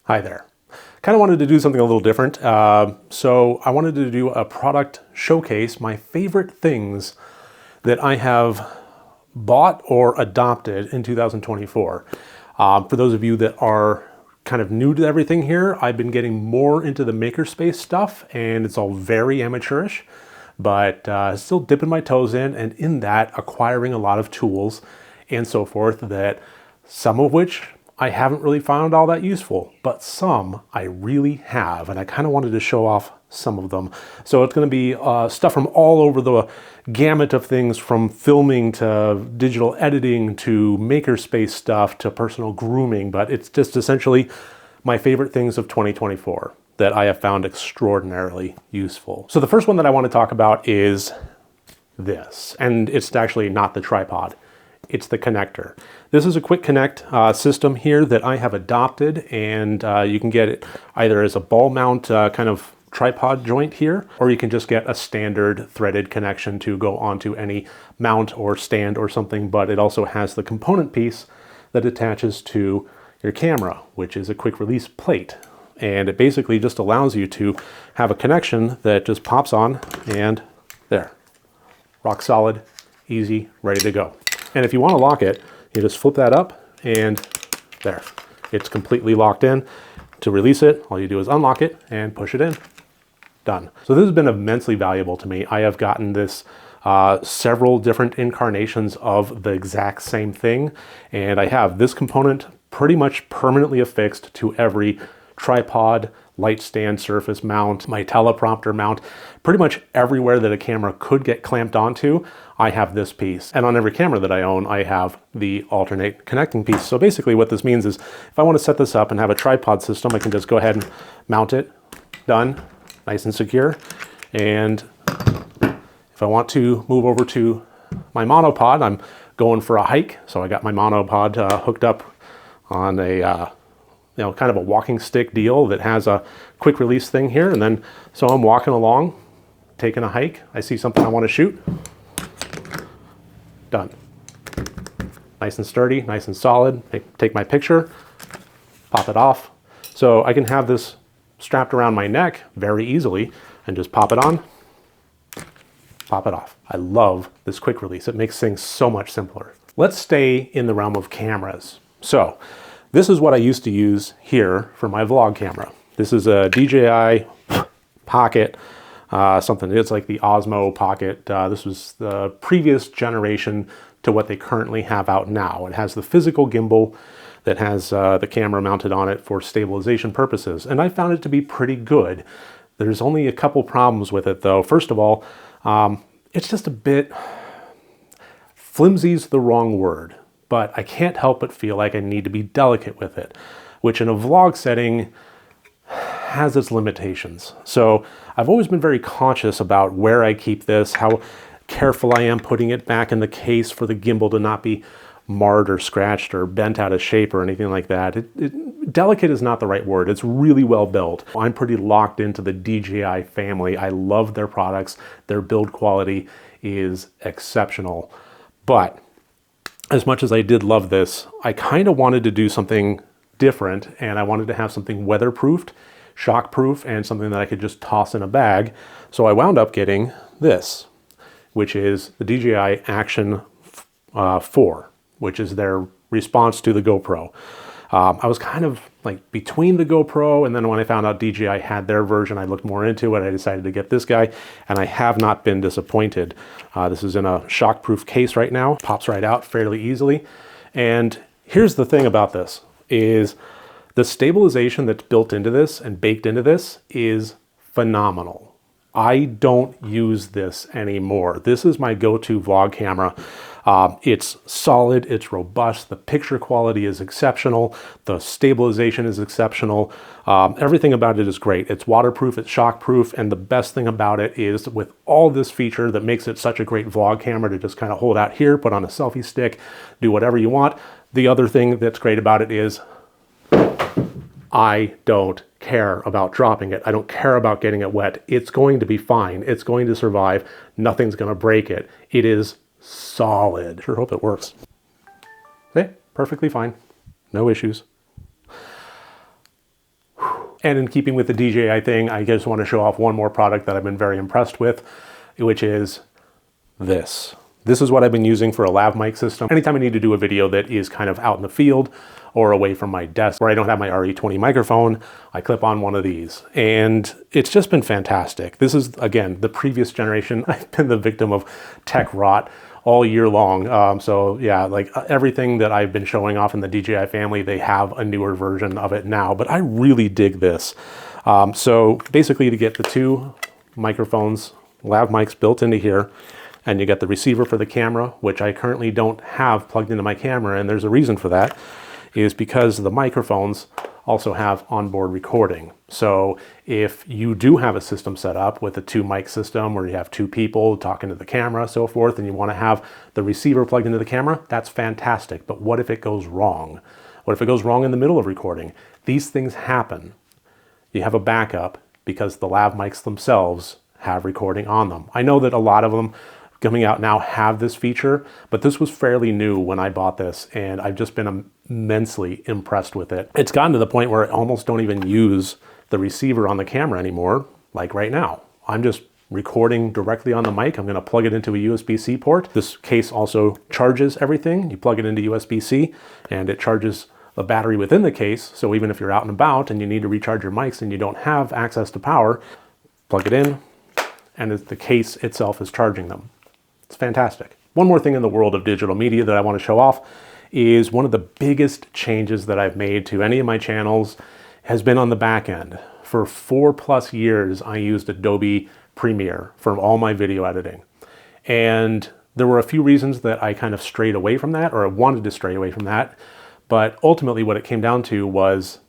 Hi there. Kind of wanted to do something a little different. So I wanted to do a product showcase, my favorite things that I have bought or adopted in 2024. For those of you that are kind of new to everything here, I've been getting more into the makerspace stuff, and it's all very amateurish, but still dipping my toes in, and in that acquiring a lot of tools and so forth, that some of which I haven't really found all that useful, but some I really have, and I kind of wanted to show off some of them. So it's going to be stuff from all over the gamut of things, from filming to digital editing to makerspace stuff to personal grooming, but it's just essentially my favorite things of 2024 that I have found extraordinarily useful. So the first one that I want to talk about is this, and it's actually not the tripod. It's the connector. This is a quick connect system here that I have adopted, and you can get it either as a ball mount kind of tripod joint here, or you can just get a standard threaded connection to go onto any mount or stand or something, but it also has the component piece that attaches to your camera, which is a quick release plate. And it basically just allows you to have a connection that just pops on, and there, rock solid, easy, ready to go. And if you want to lock it, you just flip that up, and there, it's completely locked in. To release it, all you do is unlock it and push it in. Done. So this has been immensely valuable to me. I have gotten this several different incarnations of the exact same thing, and I have this component pretty much permanently affixed to every tripod, light stand, surface mount, my teleprompter mount, pretty much everywhere that a camera could get clamped onto, I have this piece. And on every camera that I own, I have the alternate connecting piece. So basically what this means is if I want to set this up and have a tripod system, I can just go ahead and mount it, done, nice and secure. And if I want to move over to my monopod, I'm going for a hike. So I got my monopod hooked up on a kind of a walking stick deal that has a quick release thing here. And then, so I'm walking along, taking a hike. I see something I want to shoot. Done. Nice and sturdy, nice and solid. Take my picture, pop it off. So I can have this strapped around my neck very easily and just pop it on, pop it off. I love this quick release. It makes things so much simpler. Let's stay in the realm of cameras. So this is what I used to use here for my vlog camera. This is a DJI Pocket, something. It's like the Osmo Pocket. This was the previous generation to what they currently have out now. It has the physical gimbal that has the camera mounted on it for stabilization purposes, and I found it to be pretty good. There's only a couple problems with it though. First of all, it's just a bit, flimsy's the wrong word, but I can't help but feel like I need to be delicate with it, which in a vlog setting has its limitations. So I've always been very conscious about where I keep this, how careful I am putting it back in the case for the gimbal to not be marred or scratched or bent out of shape or anything like that. Delicate is not the right word. It's really well built. I'm pretty locked into the DJI family. I love their products. Their build quality is exceptional. But as much as I did love this, I kind of wanted to do something different, and I wanted to have something weatherproofed, shockproof, and something that I could just toss in a bag. So I wound up getting this, which is the DJI Action 4, which is their response to the GoPro. I was kind of like between the GoPro, and then when I found out DJI had their version, I looked more into it. I decided to get this guy, and I have not been disappointed. This is in a shockproof case right now. Pops right out fairly easily. And here's the thing about this, is the stabilization that's built into this and baked into this is phenomenal. I don't use this anymore. This is my go-to vlog camera. It's solid, it's robust, the picture quality is exceptional, the stabilization is exceptional, everything about it is great. It's waterproof, it's shockproof, and the best thing about it is with all this feature that makes it such a great vlog camera to just kind of hold out here, put on a selfie stick, do whatever you want. The other thing that's great about it is I don't care about dropping it. I don't care about getting it wet. It's going to be fine. It's going to survive. Nothing's going to break it. It is solid. Sure hope it works. Okay, perfectly fine. No issues. And in keeping with the DJI thing, I just want to show off one more product that I've been very impressed with, which is this. This is what I've been using for a lav mic system. Anytime I need to do a video that is kind of out in the field or away from my desk where I don't have my RE20 microphone, I clip on one of these. And it's just been fantastic. This is, again, the previous generation. I've been the victim of tech rot all year long. So yeah, like everything that I've been showing off in the DJI family, they have a newer version of it now, but I really dig this. So basically to get the two microphones, lav mics built into here, and you get the receiver for the camera, which I currently don't have plugged into my camera, and there's a reason for that, is because the microphones also have onboard recording. So if you do have a system set up with a 2-mic system where you have 2 people talking to the camera, so forth, and you want to have the receiver plugged into the camera, that's fantastic. But what if it goes wrong? What if it goes wrong in the middle of recording? These things happen. You have a backup because the lav mics themselves have recording on them. I know that a lot of them coming out now have this feature, but this was fairly new when I bought this, and I've just been immensely impressed with it. It's gotten to the point where I almost don't even use the receiver on the camera anymore, like right now. I'm just recording directly on the mic. I'm gonna plug it into a USB-C port. This case also charges everything. You plug it into USB-C and it charges the battery within the case. So even if you're out and about and you need to recharge your mics and you don't have access to power, plug it in and the case itself is charging them. It's fantastic. One more thing in the world of digital media that I want to show off is one of the biggest changes that I've made to any of my channels has been on the back end. For 4+ years, I used Adobe Premiere for all my video editing. And there were a few reasons that I kind of strayed away from that, or I wanted to stray away from that. But ultimately what it came down to was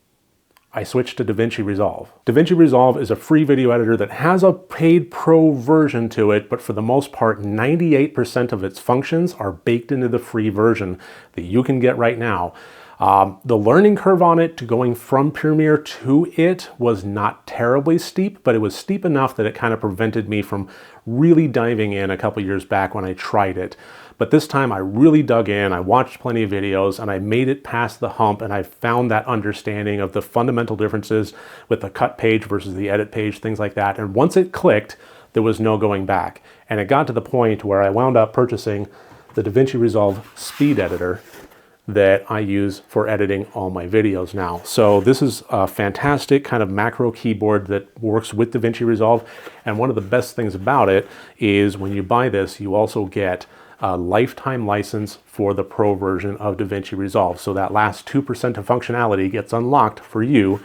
I switched to DaVinci Resolve. DaVinci Resolve is a free video editor that has a paid pro version to it, but for the most part, 98% of its functions are baked into the free version that you can get right now. The learning curve on it to going from Premiere to it was not terribly steep, but it was steep enough that it kind of prevented me from really diving in a couple years back when I tried it. But this time I really dug in, I watched plenty of videos, and I made it past the hump, and I found that understanding of the fundamental differences with the cut page versus the edit page, things like that. And once it clicked, there was no going back. And it got to the point where I wound up purchasing the DaVinci Resolve Speed Editor that I use for editing all my videos now. So this is a fantastic kind of macro keyboard that works with DaVinci Resolve. And one of the best things about it is when you buy this, you also get a lifetime license for the pro version of DaVinci Resolve. So that last 2% of functionality gets unlocked for you,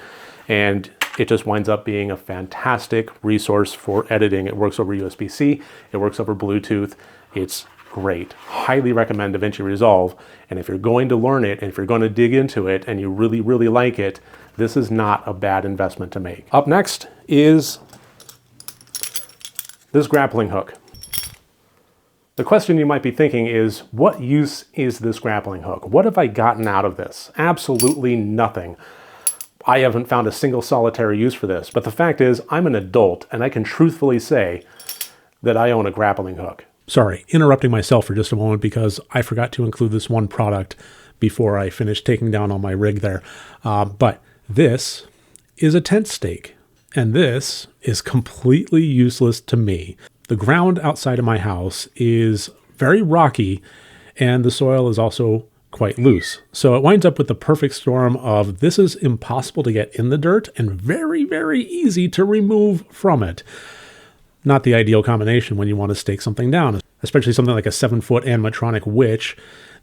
and it just winds up being a fantastic resource for editing. It works over USB-C, it works over Bluetooth. It's great. Highly recommend DaVinci Resolve. And if you're going to learn it, and if you're going to dig into it and you really, really like it, this is not a bad investment to make. Up next is this grappling hook. The question you might be thinking is, what use is this grappling hook? What have I gotten out of this? Absolutely nothing. I haven't found a single solitary use for this, but the fact is I'm an adult and I can truthfully say that I own a grappling hook. Sorry, interrupting myself for just a moment because I forgot to include this one product before I finished taking down all my rig there. But this is a tent stake, and this is completely useless to me. The ground outside of my house is very rocky, and the soil is also quite loose. So it winds up with the perfect storm of this is impossible to get in the dirt and very, very easy to remove from it. Not the ideal combination when you want to stake something down, especially something like a 7-foot animatronic witch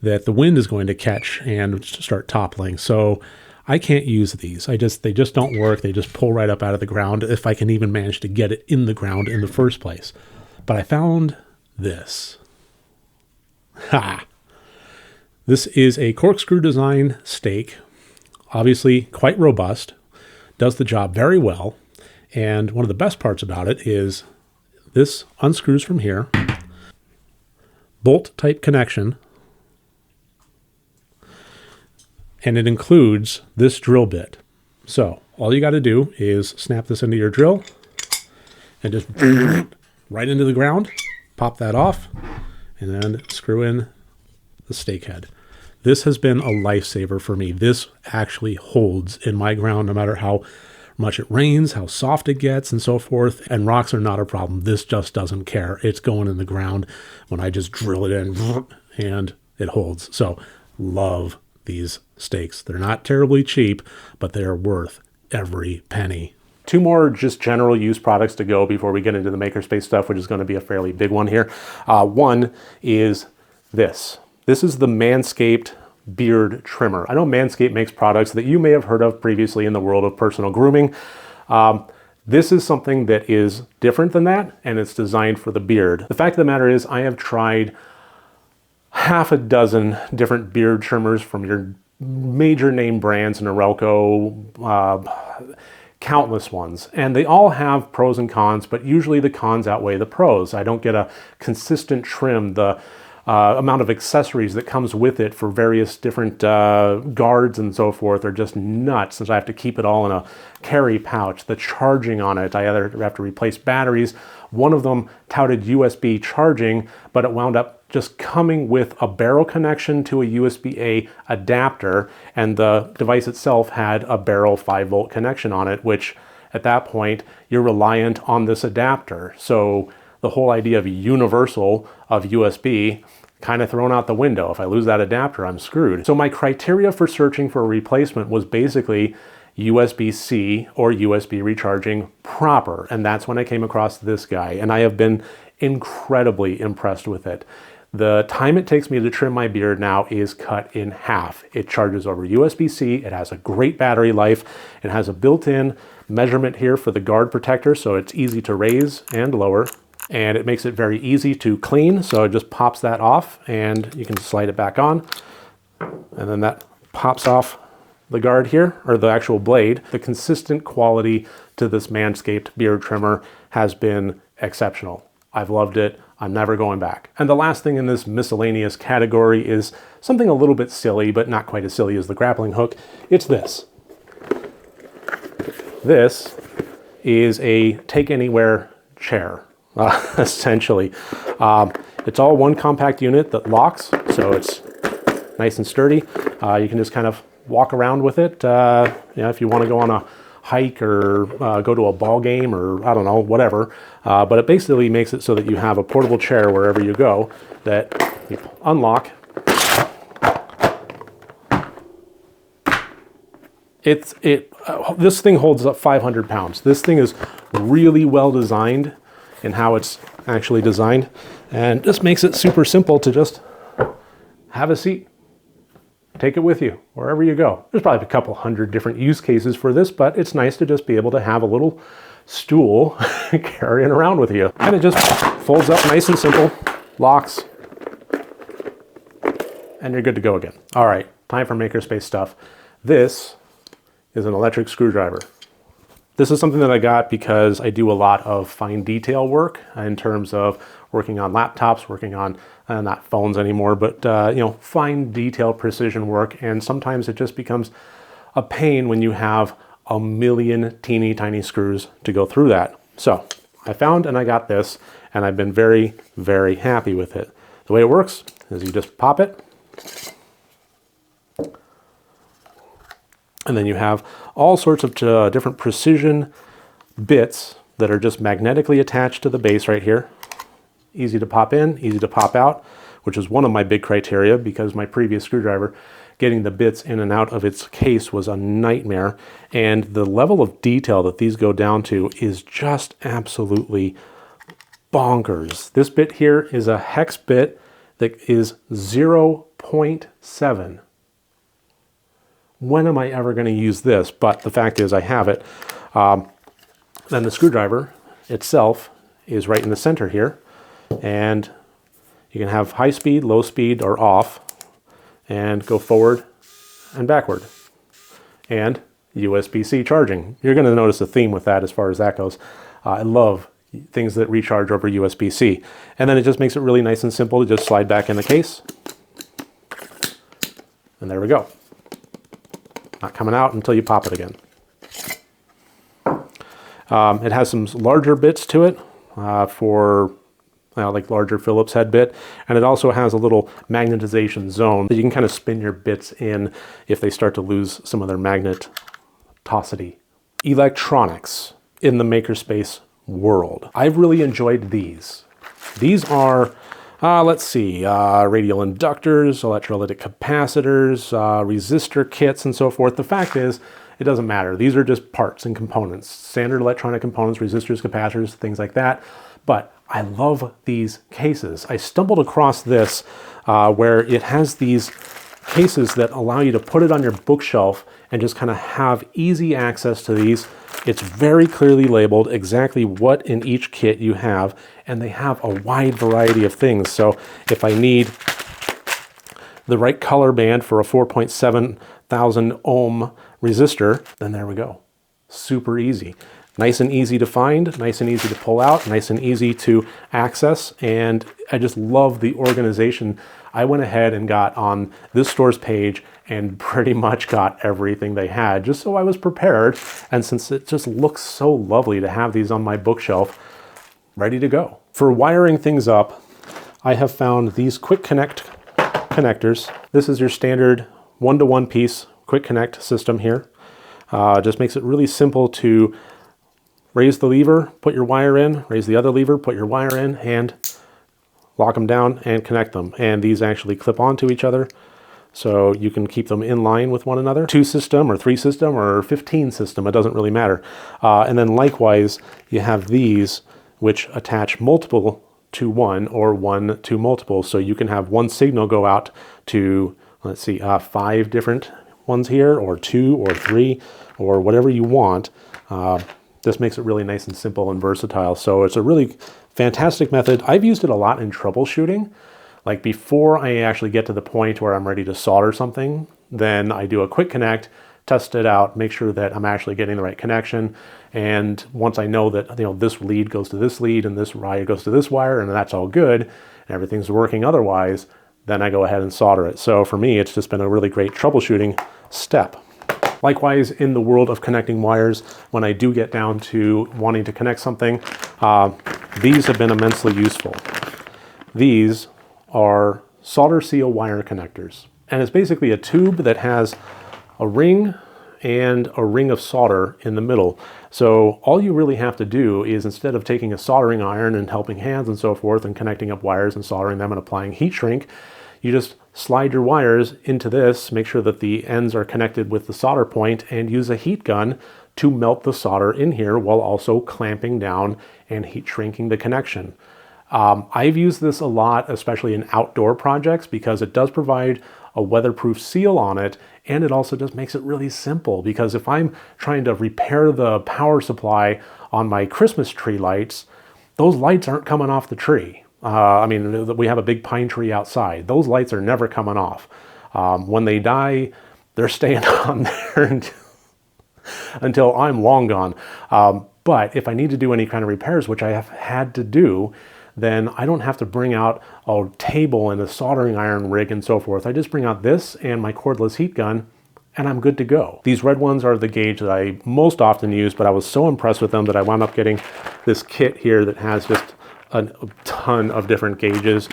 that the wind is going to catch and start toppling. So I can't use these. They just don't work. They just pull right up out of the ground if I can even manage to get it in the ground in the first place. But I found this. Ha! This is a corkscrew design stake, obviously quite robust, does the job very well, and one of the best parts about it is this unscrews from here, bolt type connection, and it includes this drill bit. So all you got to do is snap this into your drill and just right into the ground, pop that off, and then screw in the stake head. This has been a lifesaver for me. This actually holds in my ground no matter how much it rains, how soft it gets, and so forth. And rocks are not a problem. This just doesn't care. It's going in the ground when I just drill it in, and it holds. So love these stakes. They're not terribly cheap, but they're worth every penny. Two more just general use products to go before we get into the makerspace stuff, which is going to be a fairly big one here. One is this. This is the Manscaped beard trimmer. I know Manscaped makes products that you may have heard of previously in the world of personal grooming. This is something that is different than that, and it's designed for the beard. The fact of the matter is, I have tried half a dozen different beard trimmers from your major name brands, Norelco, countless ones, and they all have pros and cons, but usually the cons outweigh the pros. I don't get a consistent trim. The amount of accessories that comes with it for various different guards and so forth are just nuts, since I have to keep it all in a carry pouch. The charging on it, I either have to replace batteries. One of them touted USB charging, but it wound up just coming with a barrel connection to a USB-A adapter, and the device itself had a barrel 5-volt connection on it, which at that point you're reliant on this adapter. So the whole idea of universal of USB kind of thrown out the window. If I lose that adapter, I'm screwed. So my criteria for searching for a replacement was basically USB-C or USB recharging proper, and that's when I came across this guy, and I have been incredibly impressed with it. The time it takes me to trim my beard now is cut in half. It charges over USB-C, it has a great battery life, it has a built-in measurement here for the guard protector, so it's easy to raise and lower, and it makes it very easy to clean, so it just pops that off, and you can slide it back on, and then that pops off the guard here, or the actual blade. The consistent quality to this Manscaped beard trimmer has been exceptional. I've loved it. I'm never going back. And the last thing in this miscellaneous category is something a little bit silly, but not quite as silly as the grappling hook. It's this. This is a take-anywhere chair, essentially. It's all one compact unit that locks, so it's nice and sturdy. You can just kind of walk around with it. If you want to go on a hike or go to a ball game or I don't know, whatever. But it basically makes it so that you have a portable chair wherever you go that you unlock. This thing holds up 500 pounds. This thing is really well designed in how it's actually designed, and this makes it super simple to just have a seat. Take it with you wherever you go. There's probably a couple hundred different use cases for this, but it's nice to just be able to have a little stool carrying around with you. And it just folds up nice and simple, locks, and you're good to go again. All right, time for makerspace stuff. This is an electric screwdriver. This is something that I got because I do a lot of fine detail work in terms of working on laptops, working on not phones anymore, but fine detail precision work. And sometimes it just becomes a pain when you have a million teeny tiny screws to go through that. So I found and I got this, and I've been very, very happy with it. The way it works is you just pop it, and then you have all sorts of different precision bits that are just magnetically attached to the base right here. Easy to pop in, easy to pop out, which is one of my big criteria, because my previous screwdriver, getting the bits in and out of its case was a nightmare. And the level of detail that these go down to is just absolutely bonkers. This bit here is a hex bit that is 0.7. When am I ever going to use this? But the fact is I have it. Then the screwdriver itself is right in the center here. And you can have high speed, low speed, or off, and go forward and backward. And USB-C charging. You're going to notice a theme with that as far as that goes. I love things that recharge over USB-C. And then it just makes it really nice and simple to just slide back in the case. And there we go. Not coming out until you pop it again. It has some larger bits to it for like larger Phillips head bit, and it also has a little magnetization zone that you can kind of spin your bits in if they start to lose some of their magnetosity. electronics in the makerspace world. I've really enjoyed these. These are, let's see, radial inductors, electrolytic capacitors, resistor kits, and so forth. The fact is, it doesn't matter. These are just parts and components, standard electronic components, resistors, capacitors, things like that. But I love these cases. I stumbled across this where it has these cases that allow you to put it on your bookshelf and just kind of have easy access to these. It's very clearly labeled exactly what in each kit you have, and they have a wide variety of things. So if I need the right color band for a 4.7 thousand ohm resistor, then there we go. Super easy. Nice and easy to find, nice and easy to pull out, nice and easy to access, and I just love the organization. I went ahead and got on this store's page and pretty much got everything they had, just so I was prepared, and since it just looks so lovely to have these on my bookshelf, ready to go. For wiring things up, I have found these quick connect connectors. This is your standard one-to-one piece quick connect system here. Just makes it really simple to raise the lever, put your wire in, raise the other lever, put your wire in, and lock them down and connect them. And these actually clip onto each other, so you can keep them in line with one another. 2 system or 3 system or 15 system, it doesn't really matter. And then likewise, you have these which attach multiple to one or one to multiple. So you can have one signal go out to, let's see, 5 different ones here, or 2 or 3, or whatever you want. This makes it really nice and simple and versatile. So it's a really fantastic method. I've used it a lot in troubleshooting. Like before I actually get to the point where I'm ready to solder something, then I do a quick connect, test it out, make sure that I'm actually getting the right connection. And once I know that, you know, this lead goes to this lead and this wire goes to this wire and that's all good and everything's working otherwise, then I go ahead and solder it. So for me, it's just been a really great troubleshooting step. Likewise, in the world of connecting wires, when I do get down to wanting to connect something, these have been immensely useful. These are solder seal wire connectors. And it's basically a tube that has a ring and a ring of solder in the middle. So all you really have to do is, instead of taking a soldering iron and helping hands and so forth and connecting up wires and soldering them and applying heat shrink, you just slide your wires into this, make sure that the ends are connected with the solder point, and use a heat gun to melt the solder in here while also clamping down and heat shrinking the connection. I've used this a lot, especially in outdoor projects, because it does provide a weatherproof seal on it, and it also just makes it really simple, because if I'm trying to repair the power supply on my Christmas tree lights, those lights aren't coming off the tree. I mean, we have a big pine tree outside. Those lights are never coming off. When they die, they're staying on there until I'm long gone. But if I need to do any kind of repairs, which I have had to do, then I don't have to bring out a table and a soldering iron rig and so forth. I just bring out this and my cordless heat gun, and I'm good to go. These red ones are the gauge that I most often use, but I was so impressed with them that I wound up getting this kit here that has just a ton of different gauges,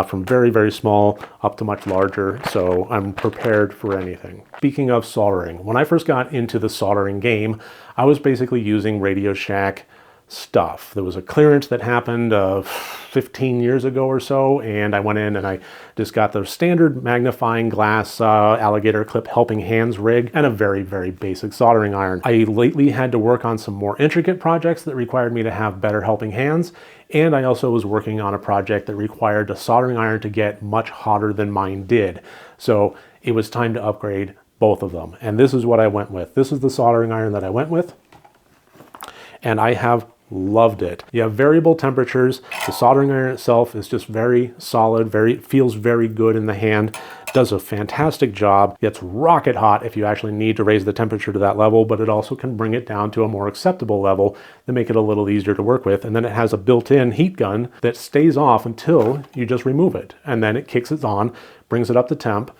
from very, very small up to much larger, so I'm prepared for anything. Speaking of soldering, when I first got into the soldering game, I was basically using Radio Shack stuff. There was a clearance that happened 15 years ago or so, and I went in and I just got the standard magnifying glass alligator clip helping hands rig and a very, very basic soldering iron. I lately had to work on some more intricate projects that required me to have better helping hands, and I also was working on a project that required a soldering iron to get much hotter than mine did. So it was time to upgrade both of them, and this is what I went with. This is the soldering iron that I went with, and I have loved it. You have variable temperatures. The soldering iron itself is just very solid, feels very good in the hand, does a fantastic job. It's rocket hot if you actually need to raise the temperature to that level, but it also can bring it down to a more acceptable level to make it a little easier to work with. And then it has a built-in heat gun that stays off until you just remove it. And then it kicks it on, brings it up to temp.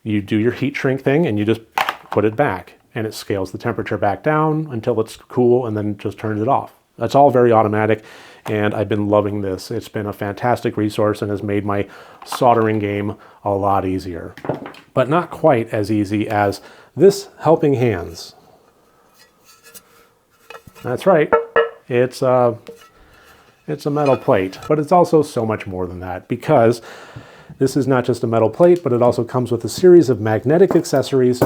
You do your heat shrink thing and you just put it back, and it scales the temperature back down until it's cool and then just turns it off. That's all very automatic, and I've been loving this. It's been a fantastic resource and has made my soldering game a lot easier. But not quite as easy as this helping hands. That's right. It's a metal plate, but it's also so much more than that, because this is not just a metal plate, but it also comes with a series of magnetic accessories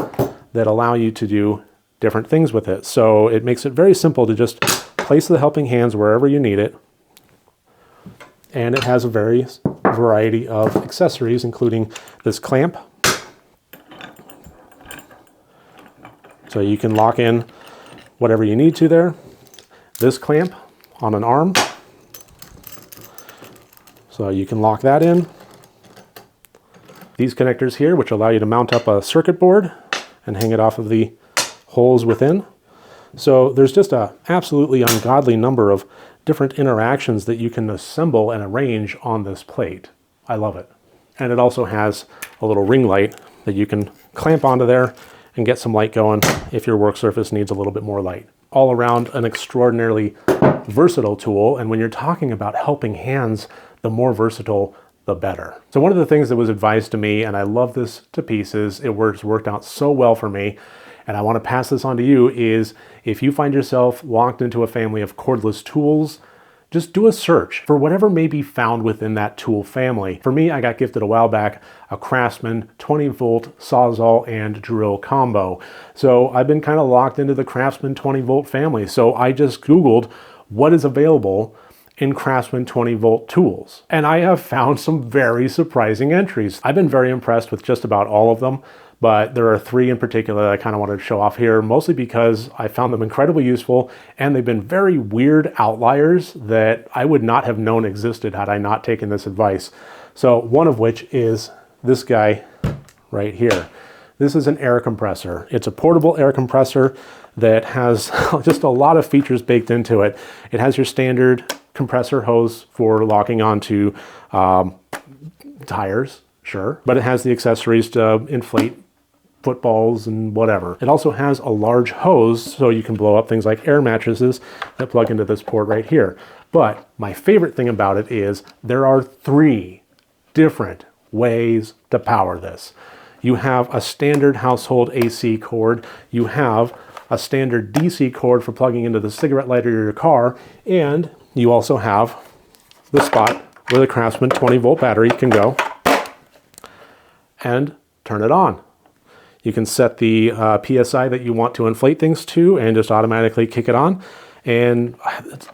that allow you to do different things with it. So it makes it very simple to just place the helping hands wherever you need it. And it has a variety of accessories, including this clamp. So you can lock in whatever you need to there. This clamp on an arm. So you can lock that in. These connectors here, which allow you to mount up a circuit board and hang it off of the holes within. So there's just an absolutely ungodly number of different interactions that you can assemble and arrange on this plate. I love it. And it also has a little ring light that you can clamp onto there and get some light going if your work surface needs a little bit more light. All around an extraordinarily versatile tool, and when you're talking about helping hands, the more versatile, the better. So one of the things that was advised to me, and I love this to pieces, it worked out so well for me, and I want to pass this on to you, is if you find yourself locked into a family of cordless tools, just do a search for whatever may be found within that tool family. For me, I got gifted a while back a Craftsman 20-volt Sawzall and drill combo. So I've been kind of locked into the Craftsman 20-volt family. So I just Googled what is available in Craftsman 20-volt tools. And I have found some very surprising entries. I've been very impressed with just about all of them, but there are 3 in particular that I kind of wanted to show off here, mostly because I found them incredibly useful, and they've been very weird outliers that I would not have known existed had I not taken this advice. So one of which is this guy right here. This is an air compressor. It's a portable air compressor that has just a lot of features baked into it. It has your standard compressor hose for locking onto tires, sure, but it has the accessories to inflate footballs and whatever. It also has a large hose so you can blow up things like air mattresses that plug into this port right here. But my favorite thing about it is there are 3 different ways to power this. You have a standard household AC cord, you have a standard DC cord for plugging into the cigarette lighter of your car, and you also have the spot where the Craftsman 20-volt battery can go and turn it on. You can set the PSI that you want to inflate things to and just automatically kick it on. And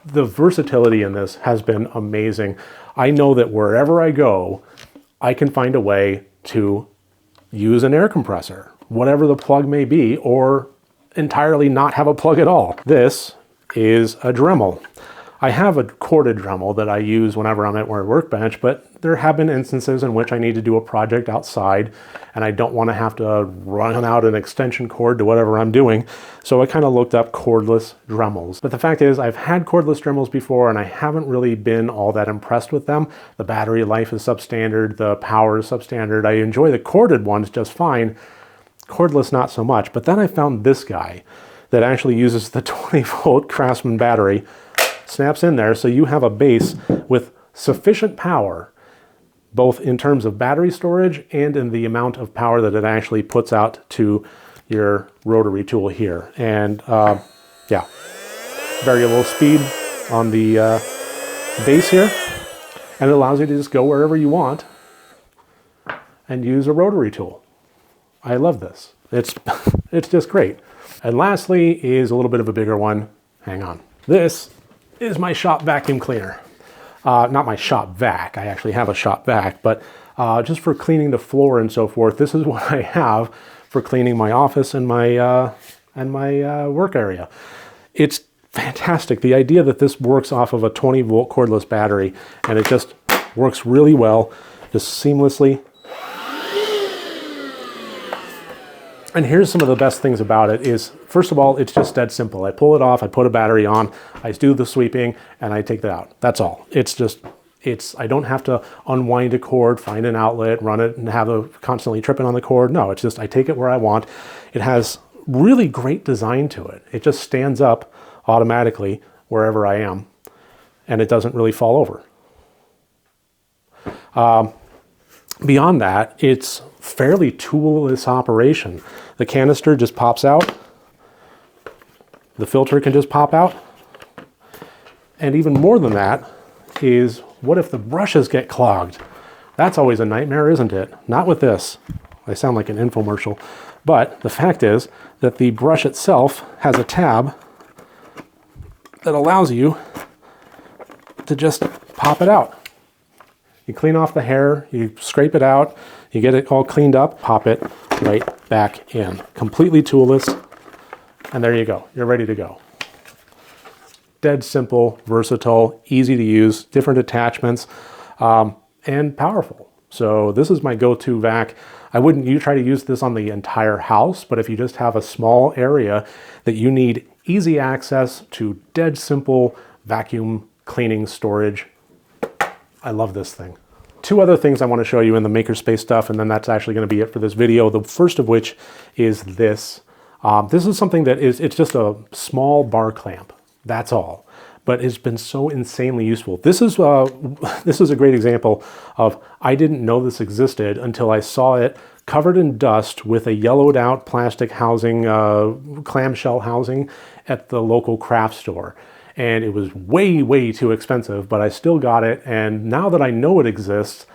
the versatility in this has been amazing. I know that wherever I go, I can find a way to use an air compressor, whatever the plug may be, or entirely not have a plug at all. This is a Dremel. I have a corded Dremel that I use whenever I'm at my workbench, but there have been instances in which I need to do a project outside and I don't want to have to run out an extension cord to whatever I'm doing. So I kind of looked up cordless Dremels. But the fact is, I've had cordless Dremels before and I haven't really been all that impressed with them. The battery life is substandard, the power is substandard. I enjoy the corded ones just fine. Cordless, not so much. But then I found this guy that actually uses the 20-volt Craftsman battery, snaps in there, so you have a base with sufficient power, both in terms of battery storage and in the amount of power that it actually puts out to your rotary tool here. And yeah, variable speed on the base here, and it allows you to just go wherever you want and use a rotary tool. I love this. It's just great. And lastly is a little bit of a bigger one. Hang on. This is my shop vacuum cleaner. Not my shop vac, I actually have a shop vac, but just for cleaning the floor and so forth, this is what I have for cleaning my office and my work area. It's fantastic. The idea that this works off of a 20-volt cordless battery, and it just works really well, just seamlessly. And here's some of the best things about it is, first of all, it's just dead simple. I pull it off, I put a battery on, I do the sweeping, and I take that out. That's all. I don't have to unwind a cord, find an outlet, run it, and have it constantly tripping on the cord. No, it's just I take it where I want. It has really great design to it. It just stands up automatically wherever I am, and it doesn't really fall over. Beyond that, it's fairly toolless operation. The canister just pops out. The filter can just pop out. And even more than that is, what if the brushes get clogged? That's always a nightmare, isn't it? Not with this. I sound like an infomercial. But the fact is that the brush itself has a tab that allows you to just pop it out. You clean off the hair, you scrape it out, you get it all cleaned up, pop it right back in. Completely toolless, and there you go. You're ready to go. Dead simple, versatile, easy to use, different attachments, and powerful. So this is my go-to vac. I wouldn't try to use this on the entire house, but if you just have a small area that you need easy access to dead simple vacuum cleaning storage, I love this thing. Two other things I want to show you in the makerspace stuff, and then that's actually going to be it for this video. The first of which is this. This is something that it's just a small bar clamp. That's all. But it's been so insanely useful. This is a great example of, I didn't know this existed until I saw it covered in dust with a yellowed out plastic housing, clamshell housing at the local craft store. And it was way, way too expensive, but I still got it. And now that I know it exists,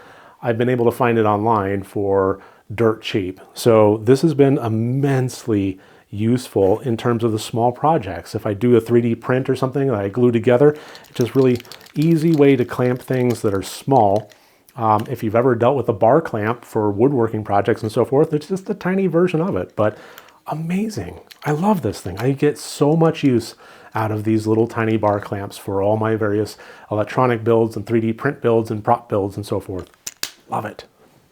I've been able to find it online for dirt cheap. So this has been immensely useful in terms of the small projects. If I do a 3D print or something that I glue together, it's just really easy way to clamp things that are small. If you've ever dealt with a bar clamp for woodworking projects and so forth, it's just a tiny version of it, but amazing. I love this thing. I get so much use out of these little tiny bar clamps for all my various electronic builds and 3D print builds and prop builds and so forth. Love it.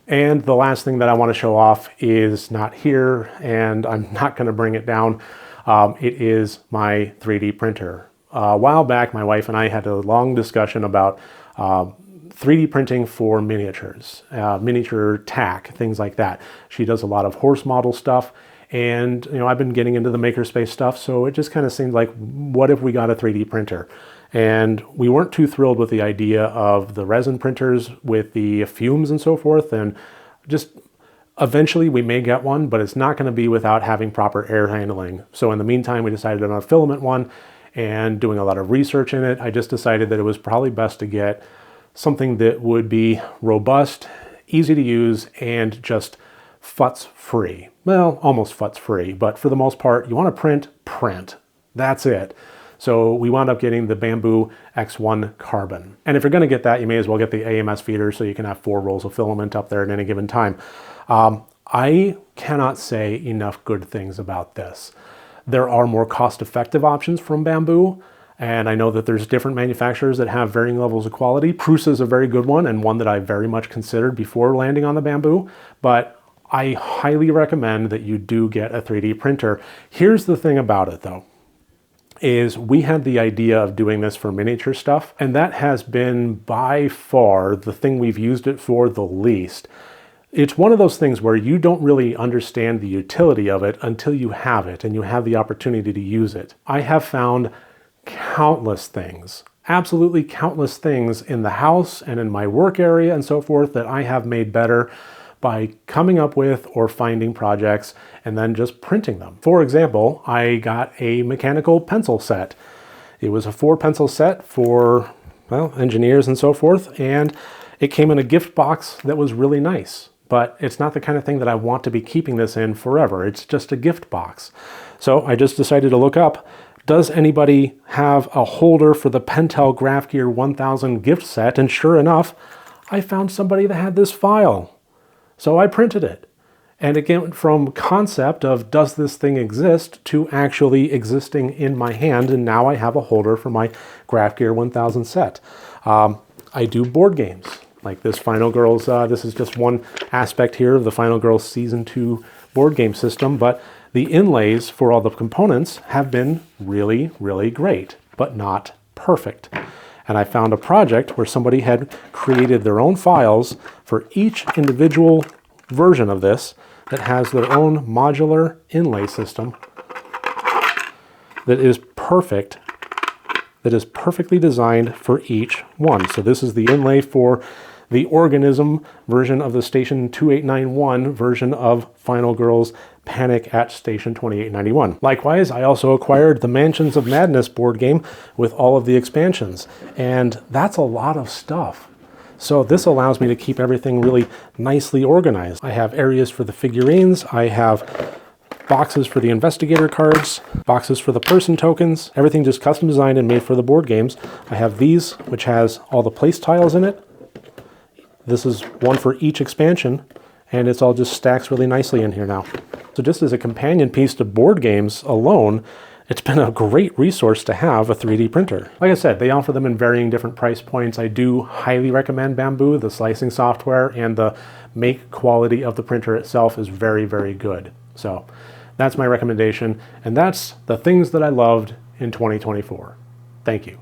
And the last thing that I want to show off is not here, and I'm not going to bring it down. It is my 3D printer. A while back, my wife and I had a long discussion about 3D printing for miniatures, miniature tack, things like that. She does a lot of horse model stuff, and I've been getting into the makerspace stuff, so it just kind of seemed like, what if we got a 3D printer? And we weren't too thrilled with the idea of the resin printers with the fumes and so forth, and just eventually we may get one, but it's not going to be without having proper air handling. So in the meantime, we decided on a filament one, and doing a lot of research in it, I just decided that it was probably best to get something that would be robust, easy to use, and just futz free. Well, almost futz free, but for the most part, you want to print. That's it. So we wound up getting the Bamboo X1 Carbon. And if you're going to get that, you may as well get the AMS feeder so you can have 4 rolls of filament up there at any given time. I cannot say enough good things about this. There are more cost-effective options from Bamboo, and I know that there's different manufacturers that have varying levels of quality. Prusa is a very good one, and one that I very much considered before landing on the Bamboo, but I highly recommend that you do get a 3D printer. Here's the thing about it though, is we had the idea of doing this for miniature stuff, and that has been by far the thing we've used it for the least. It's one of those things where you don't really understand the utility of it until you have it and you have the opportunity to use it. I have found countless things, absolutely countless things in the house and in my work area and so forth that I have made better by coming up with or finding projects and then just printing them. For example, I got a mechanical pencil set. It was a 4 pencil set for, well, engineers and so forth, and it came in a gift box that was really nice, but it's not the kind of thing that I want to be keeping this in forever. It's just a gift box. So I just decided to look up, does anybody have a holder for the Pentel Graph Gear 1000 gift set? And sure enough, I found somebody that had this file. So I printed it. And it went from concept of does this thing exist to actually existing in my hand, and now I have a holder for my Graph Gear 1000 set. I do board games, like this Final Girls, this is just one aspect here of the Final Girls Season 2 board game system, but the inlays for all the components have been really, really great, but not perfect. And I found a project where somebody had created their own files for each individual version of this that has their own modular inlay system that is perfect, that is perfectly designed for each one. So this is the inlay for the Organism version of the Station 2891 version of Final Girls Panic at Station 2891. Likewise, I also acquired the Mansions of Madness board game with all of the expansions, and that's a lot of stuff. So this allows me to keep everything really nicely organized. I have areas for the figurines, I have boxes for the investigator cards, boxes for the person tokens, everything just custom designed and made for the board games. I have these, which has all the place tiles in it. This is one for each expansion, and it's all just stacks really nicely in here now. So just as a companion piece to board games alone, it's been a great resource to have a 3D printer. Like I said, they offer them in varying different price points. I do highly recommend Bamboo. The slicing software and the make quality of the printer itself is very, very good. So that's my recommendation, and that's the things that I loved in 2024. Thank you.